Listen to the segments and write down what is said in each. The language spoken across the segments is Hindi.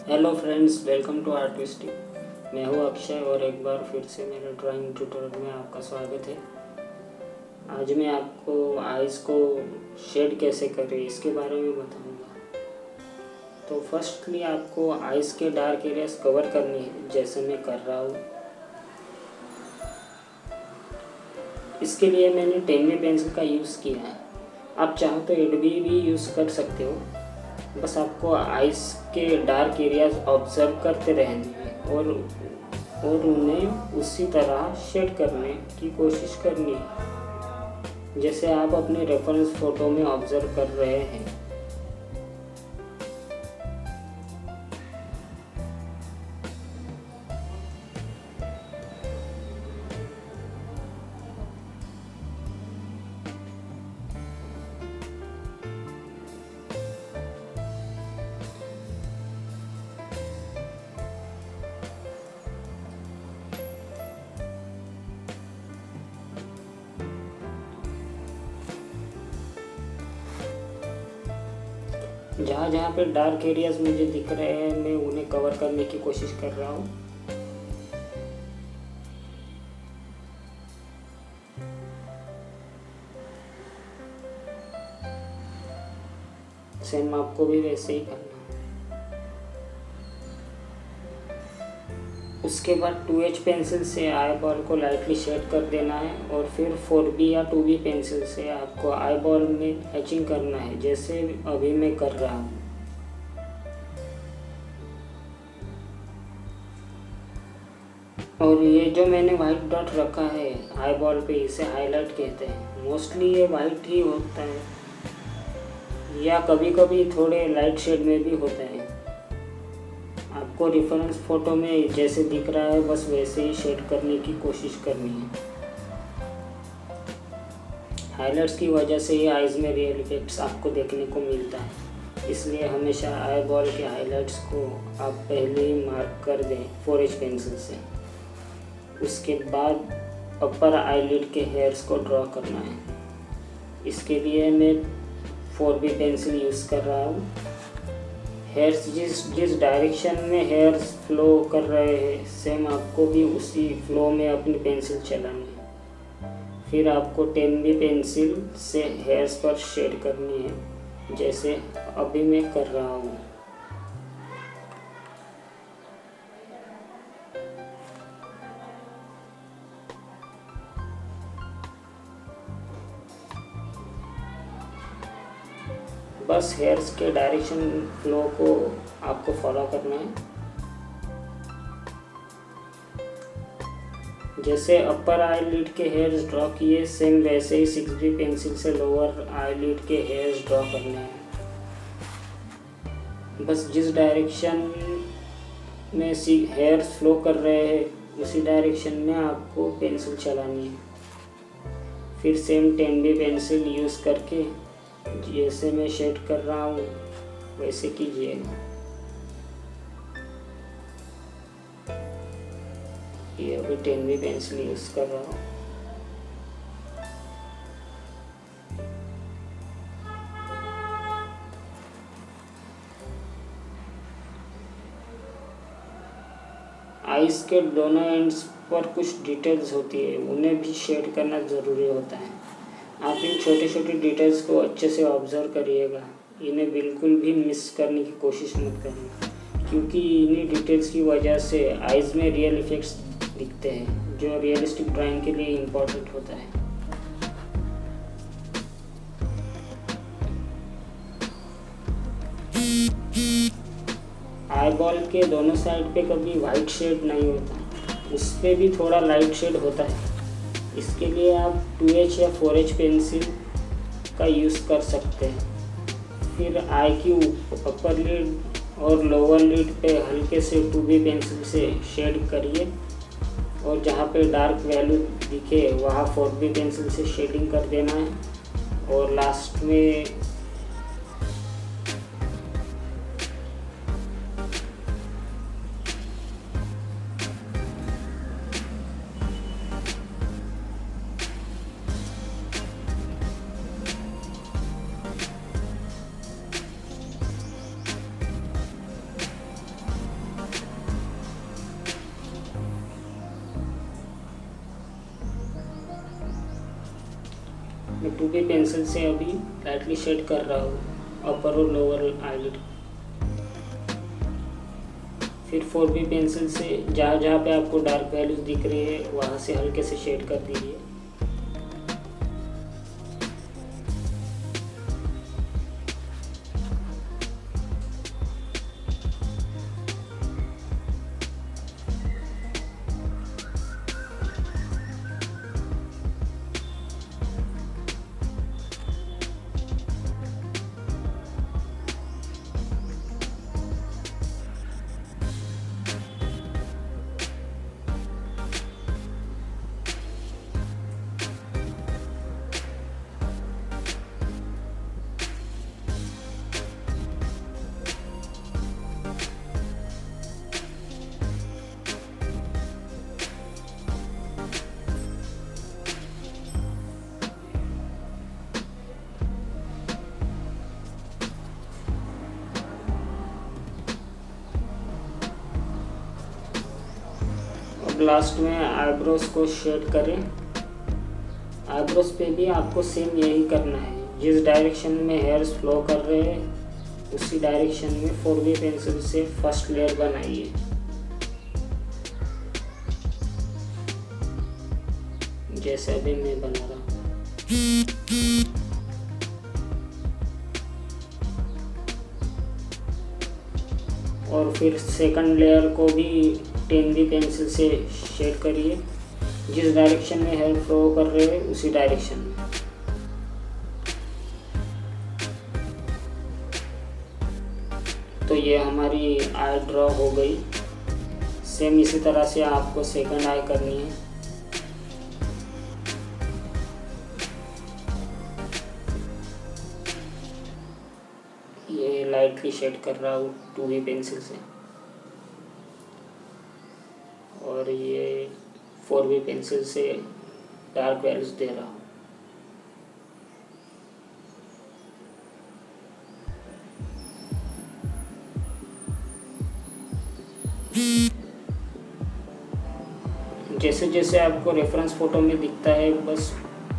Hello friends, welcome to Artvistic. मैं हूँ अक्षय और एक बार फिर से मेरे ड्राइंग ट्यूटोरियल में आपका स्वागत है। आज मैं आपको आइज़ को शेड कैसे करें इसके बारे में बताऊंगा। तो फर्स्टली आपको आइज़ के डार्क एरियाज कवर करनी है, जैसे मैं कर रहा हूँ। इसके लिए मैंने 10B पेंसिल का यूज़ किया है। आप चाहो तो 8B भी यूज़ कर सकते हो। बस आपको आइज़ के डार्क एरियाज ऑब्जर्व करते रहने हैं और उन्हें उसी तरह शेड करने की कोशिश करनी है, जैसे आप अपने रेफरेंस फ़ोटो में ऑब्जर्व कर रहे हैं। जहाँ जहाँ पे डार्क एरियाज मुझे दिख रहे हैं, मैं उन्हें कवर करने की कोशिश कर रहा हूँ। सेम आपको भी वैसे ही करना है। उसके बाद 2H पेंसिल से आई बॉल को लाइटली शेड कर देना है और फिर 4B या 2B पेंसिल से आपको आई बॉल में हैचिंग करना है, जैसे अभी मैं कर रहा हूँ। और ये जो मैंने वाइट डॉट रखा है आई बॉल पे, इसे हाईलाइट कहते हैं। मोस्टली ये वाइट ही होता है या कभी कभी थोड़े लाइट शेड में भी होता है। आपको रेफरेंस फोटो में जैसे दिख रहा है बस वैसे ही शेड करने की कोशिश करनी है। हाइलाइट्स की वजह से ये आइज़ में रियल इफेक्ट्स आपको देखने को मिलता है, इसलिए हमेशा आई बॉल के हाइलाइट्स को आप पहले ही मार्क कर दें 4H पेंसिल से। उसके बाद अपर आईलिड के हेयर्स को ड्रॉ करना है। इसके लिए मैं 4B पेंसिल यूज़ कर रहा हूँ। हेयर्स जिस डायरेक्शन में हेयर्स फ्लो कर रहे हैं, सेम आपको भी उसी फ्लो में अपनी पेंसिल चलानी है। फिर आपको 10B पेंसिल से हेयर्स पर शेड करनी है, जैसे अभी मैं कर रहा हूँ। बस हेयर्स के डायरेक्शन फ्लो को आपको फॉलो करना है। जैसे अपर आईलिड के हेयर्स ड्रॉ किए, सेम वैसे ही 6B पेंसिल से लोअर आईलिड के हेयर्स ड्रॉ करने हैं। बस जिस डायरेक्शन में हेयर्स फ्लो कर रहे हैं उसी डायरेक्शन में आपको पेंसिल चलानी है। फिर सेम 10B पेंसिल यूज़ करके जैसे मैं शेड कर रहा हूँ वैसे कीजिए। ये अभी 10B पेंसिल यूज़ कर रहा हूँ। आइज़ के दोनों एंड्स पर कुछ डिटेल्स होती है, उन्हें भी शेड करना ज़रूरी होता है। आप इन छोटे छोटे डिटेल्स को अच्छे से ऑब्जर्व करिएगा, इन्हें बिल्कुल भी मिस करने की कोशिश मत करना, क्योंकि इन्हीं डिटेल्स की वजह से आइज़ में रियल इफेक्ट्स दिखते हैं, जो रियलिस्टिक ड्राइंग के लिए इम्पोर्टेंट होता है। आई बॉल के दोनों साइड पे कभी वाइट शेड नहीं होता, उस पर भी थोड़ा लाइट शेड होता है। इसके लिए आप 2H या 4H पेंसिल का यूज़ कर सकते हैं। फिर आई की अपर लिड और लोअर लिड पे हल्के से 2B पेंसिल से शेड करिए और जहाँ पे डार्क वैल्यू दिखे वहाँ 4B पेंसिल से शेडिंग कर देना है। और लास्ट में 2B पेंसिल से अभी लाइटली शेड कर रहा हूँ अपर और लोअर आईलिड। फिर 4B पेंसिल से जहाँ जहाँ पे आपको डार्क वैल्यूज दिख रही है वहाँ से हल्के से शेड कर दीजिए। अब लास्ट में आईब्रोज को शेड करें। आईब्रोज पे भी आपको सेम यही करना है, जिस डायरेक्शन में हेयर्स फ्लो कर रहे हैं उसी डायरेक्शन में 4B पेंसिल से फर्स्ट लेयर बनाइए। जैसे अभी मैं बना रहा हूँ। और फिर सेकंड लेयर को भी 10B पेंसिल से शेड करिए, जिस डायरेक्शन में हेयर फ्लो कर रहे हैं उसी डायरेक्शन में। तो ये हमारी आई ड्रॉ हो गई। सेम इसी तरह से आपको सेकंड आई करनी है। ये लाइटली शेड कर रहा हूँ 2B पेंसिल से और ये 4B पेंसिल से डार्क वैल्यूज दे रहा हूँ। जैसे जैसे आपको रेफरेंस फोटो में दिखता है बस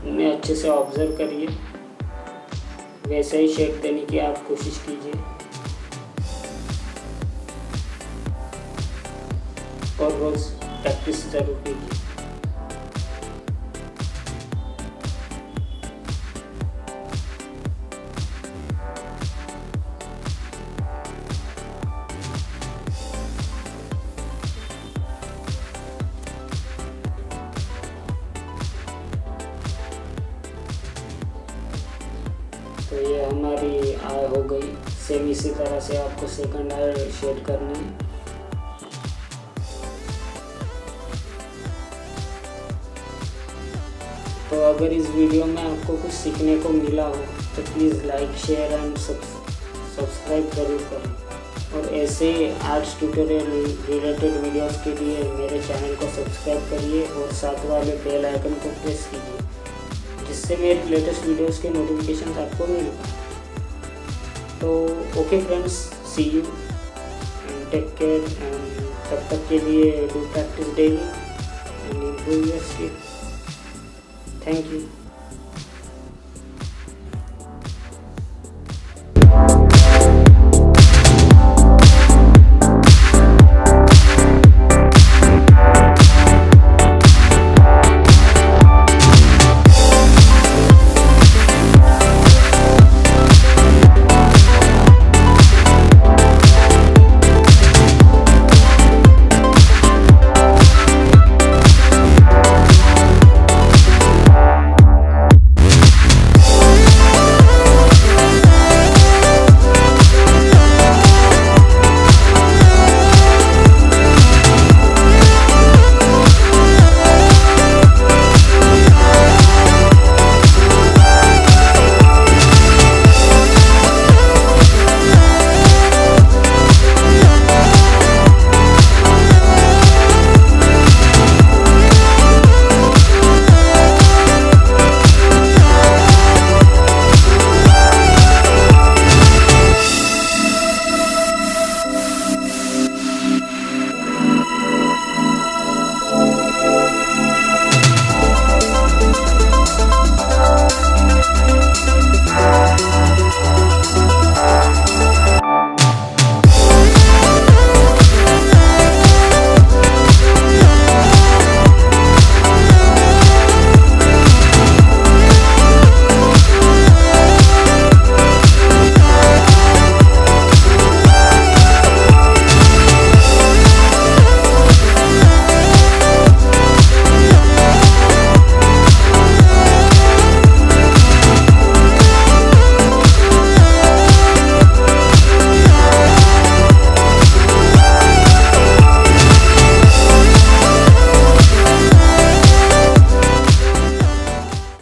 उन्हें अच्छे से ऑब्जर्व करिए, वैसे ही शेड देने की आप कोशिश कीजिए और रोज प्रैक्टिस जरूर कीजिए। तो ये हमारी आई हो गई। सेम इसी तरह से आपको सेकंड आई शेड करनी है। तो अगर इस वीडियो में आपको कुछ सीखने को मिला हो तो please like share and subscribe जरूर करें। और ऐसे आर्ट्स ट्यूटोरियल रिलेटेड वीडियोस के लिए मेरे चैनल को सब्सक्राइब करिए और साथ वाले बेल आइकन को प्रेस कीजिए, जिससे मेरे लेटेस्ट वीडियोस के नोटिफिकेशन आपको मिल पाए। तो okay friends, see you and take care and तब तक के लिए do practice daily and improve your skills. Thank you.